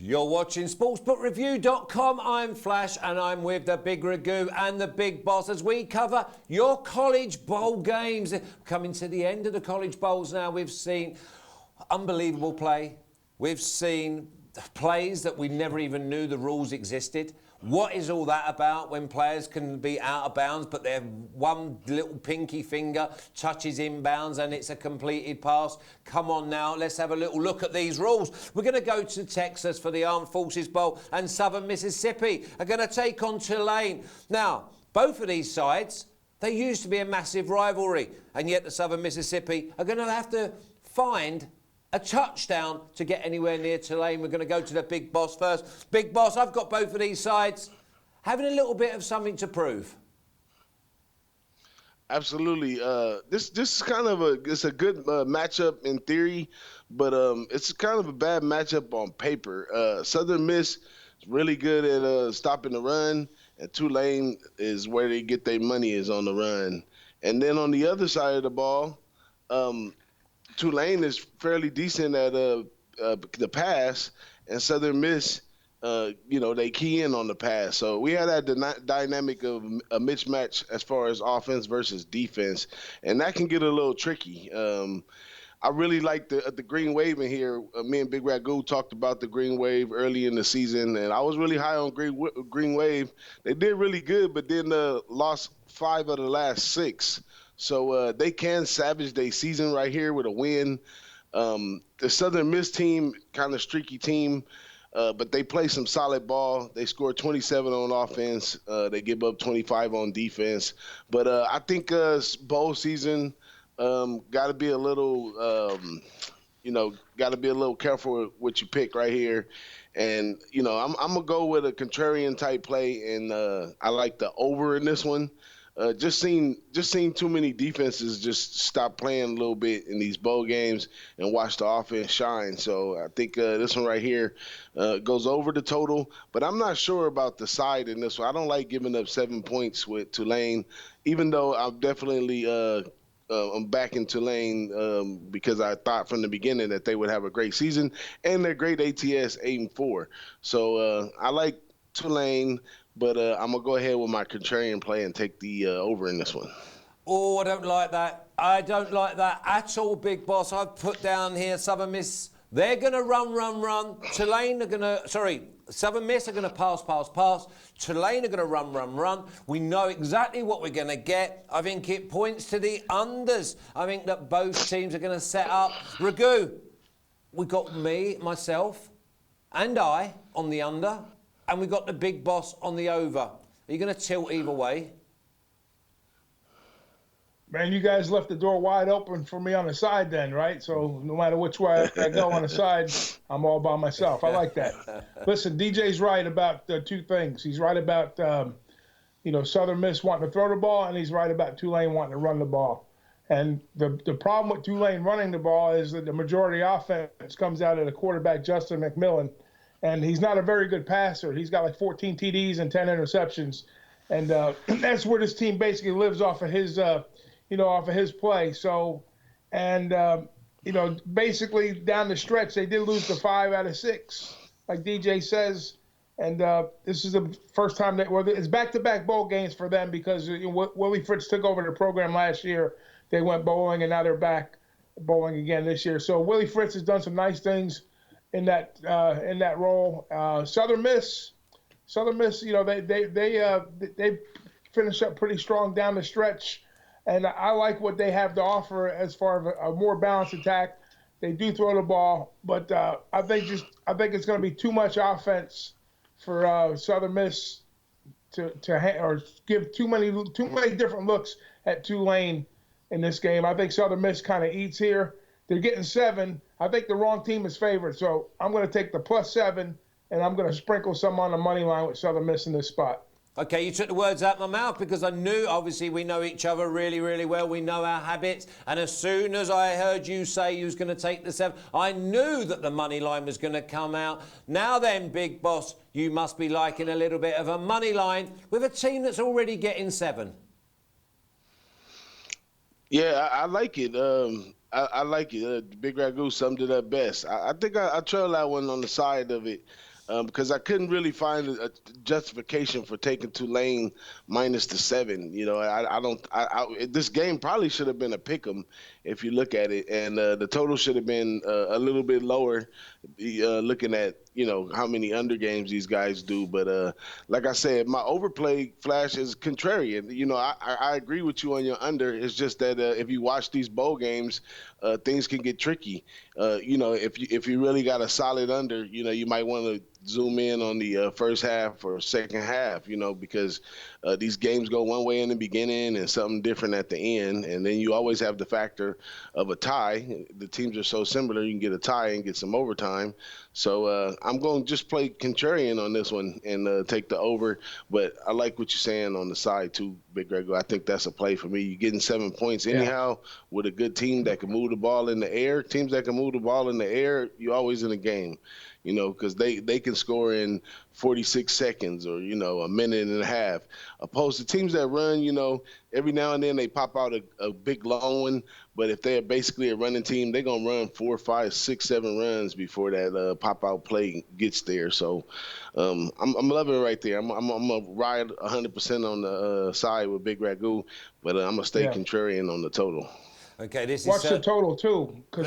You're watching sportsbookreview.com. I'm Flash and I'm with the Big Ragoo and the Big Boss as we cover your college bowl games. Coming to the end of the college bowls now. We've seen unbelievable play. We've seen plays that we never even knew the rules existed. What is all that about when players can be out of bounds but their one little pinky finger touches inbounds and it's a completed pass? Come on now, let's have a little look at these rules. We're going to go to Texas for the Armed Forces Bowl and Southern Mississippi are going to take on Tulane. Now, both of these sides, they used to be a massive rivalry, and yet the Southern Mississippi are going to have to find a touchdown to get anywhere near Tulane. We're going to go to the Big Boss first. Big Boss, I've got both of these sides having a little bit of something to prove. Absolutely. This is kind of a good matchup in theory, but it's kind of a bad matchup on paper. Southern Miss is really good at stopping the run, and Tulane is where they get their money is on the run. And then on the other side of the ball, Tulane is fairly decent at the pass, and Southern Miss, they key in on the pass. So we had that dynamic of a mismatch as far as offense versus defense, and that can get a little tricky. I really like the Green Wave in here. Me and Big Ragoo talked about the Green Wave early in the season, and I was really high on Green Wave. They did really good, but then lost 5 of the last 6. So they can savage their season right here with a win. The Southern Miss team, kind of streaky team, but they play some solid ball. They scored 27 on offense. They give up 25 on defense. But I think bowl season got to be a little, got to be a little careful with what you pick right here. And, I'm going to go with a contrarian type play, and I like the over in this one. Just seen too many defenses just stop playing a little bit in these bowl games and watch the offense shine. So I think this one right here goes over the total, but I'm not sure about the side in this one. I don't like giving up 7 points with Tulane, even though I'm definitely I'm backing Tulane because I thought from the beginning that they would have a great season and they're great ATS 8-4. So I like Tulane. But I'm going to go ahead with my contrarian play and take the over in this one. Oh, I don't like that. I don't like that at all, Big Boss. I've put down here Southern Miss. They're going to run. Tulane are going to... Southern Miss are going to pass. Tulane are going to run. We know exactly what we're going to get. I think it points to the unders. I think that both teams are going to set up. Ragoo, we got myself, and I on the under. And we got the Big Boss on the over. Are you going to tilt either way? Man, you guys left the door wide open for me on the side then, right? So no matter which way I go on the side, I'm all by myself. I like that. Listen, DJ's right about 2 things. He's right about, Southern Miss wanting to throw the ball, and he's right about Tulane wanting to run the ball. And the problem with Tulane running the ball is that the majority offense comes out of the quarterback, Justin McMillan. And he's not a very good passer. He's got like 14 TDs and 10 interceptions. And that's where this team basically lives off of his, off of his play. So, and, basically down the stretch, they did lose to 5 out of 6, like DJ says. And this is the first time it's back-to-back bowl games for them because Willie Fritz took over the program last year. They went bowling, and now they're back bowling again this year. So Willie Fritz has done some nice things in that role. Southern Miss, they finished up pretty strong down the stretch, and I like what they have to offer as far as a more balanced attack. They do throw the ball, but I think it's going to be too much offense for Southern Miss or give too many different looks at Tulane in this game. I think Southern Miss kind of eats here. They're getting 7. I think the wrong team is favored, so I'm going to take the +7, and I'm going to sprinkle some on the money line with Southern Miss in this spot. Okay, you took the words out of my mouth because I knew, obviously, we know each other really, really well. We know our habits. And as soon as I heard you say you was going to take the 7, I knew that the money line was going to come out. Now then, Big Boss, you must be liking a little bit of a money line with a team that's already getting 7. Yeah, I like it. I like it. Big Ragoo summed it up best. I think I trail that one on the side of it. because I couldn't really find a justification for taking Tulane minus the 7. You know, this game probably should have been a pick 'em if you look at it, and the total should have been a little bit lower, looking at, you know, how many under games these guys do. But like I said, my overplay Flash is contrarian. You know, I agree with you on your under. It's just that if you watch these bowl games, things can get tricky. You know, if you really got a solid under, you know, you might want to zoom in on the first half or second half, you know, because these games go one way in the beginning and something different at the end. And then you always have the factor of a tie. The teams are so similar, you can get a tie and get some overtime. So I'm going to just play contrarian on this one and take the over. But I like what you're saying on the side too, Big Grego. I think that's a play for me. You're getting 7 points anyhow with a good team that can move the ball in the air. Teams that can move the ball in the air, you're always in a game. You know, because they can score in 46 seconds or, you know, a minute and a half. Opposed to teams that run, you know, every now and then they pop out a big long one. But if they're basically a running team, they're going to run 4, 5, 6, 7 runs before that pop-out play gets there. So I'm loving it right there. I'm going to ride 100% on the side with Big Ragu, but I'm going to stay contrarian on the total. Okay, this Watch is... the total, too, because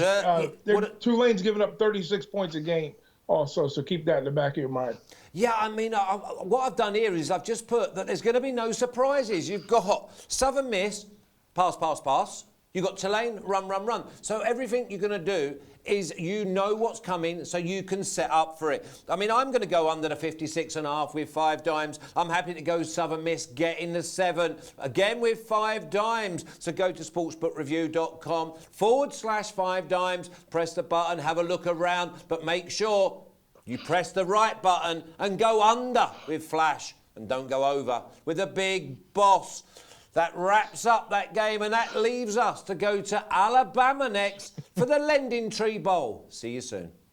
Tulane's giving up 36 points a game also, so keep that in the back of your mind. Yeah, I mean, what I've done here is I've just put that there's going to be no surprises. You've got Southern Miss, pass, pass, pass. You've got Tulane, run, run, run. So everything you're going to do is you know what's coming so you can set up for it. I mean, I'm going to go under the 56.5 with 5 dimes. I'm happy to go Southern Miss, get in the 7, again with 5 dimes. So go to sportsbookreview.com/5 dimes, press the button, have a look around, but make sure you press the right button and go under with Flash and don't go over with a big boss. That wraps up that game, and that leaves us to go to Alabama next for the Lending Tree Bowl. See you soon.